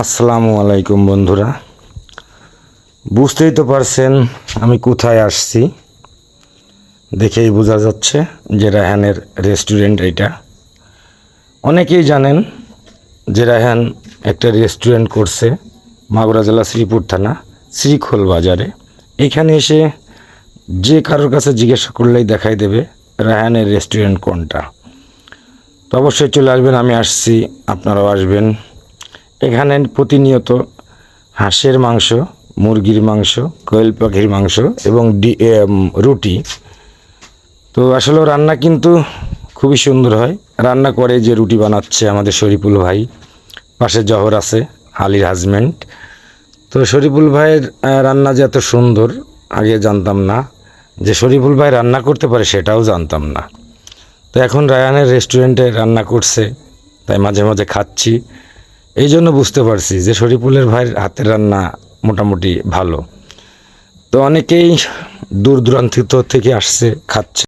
আসসালামু আলাইকুম বন্ধুরা, বুঝতেই তো পারছেন আমি কোথায় আসছি। দেখেই বোঝা যাচ্ছে যে রায়হানের রেস্টুরেন্ট এটা। অনেকেই জানেন যে রায়হান একটা রেস্টুরেন্ট করছে মাগুরা জেলা শ্রীপুর থানা শ্রীখোল বাজারে। এখানে এসে যে কারোর কাছে জিজ্ঞাসা করলেই দেখাই দেবে রায়হানের রেস্টুরেন্ট কোনটা। তো অবশ্যই চলে আসবেন, আমি আসছি, আপনারাও আসবেন। এখানে প্রতিনিয়ত হাঁসের মাংস, মুরগির মাংস, কোয়েল পাখির মাংস এবং রুটি। তো আসলে রান্না কিন্তু খুবই সুন্দর হয়। রান্না করে যে রুটি বানাচ্ছে আমাদের শরীফুল ভাই, পাশে জহর আছে আলীর হাজব্যান্ড। তো শরীফুল ভাইয়ের রান্না যে এত সুন্দর আগে জানতাম না, যে শরীফুল ভাই রান্না করতে পারে সেটাও জানতাম না। তো এখন রায়হানের রেস্টুরেন্টে রান্না করছে, তাই মাঝে মাঝে খাচ্ছি। এই জন্য বুঝতে পারছি যে শরীফুলের ভাইয়ের হাতের রান্না মোটামুটি ভালো। তো অনেকেই দূর দূরান্ত থেকে আসছে, খাচ্ছে।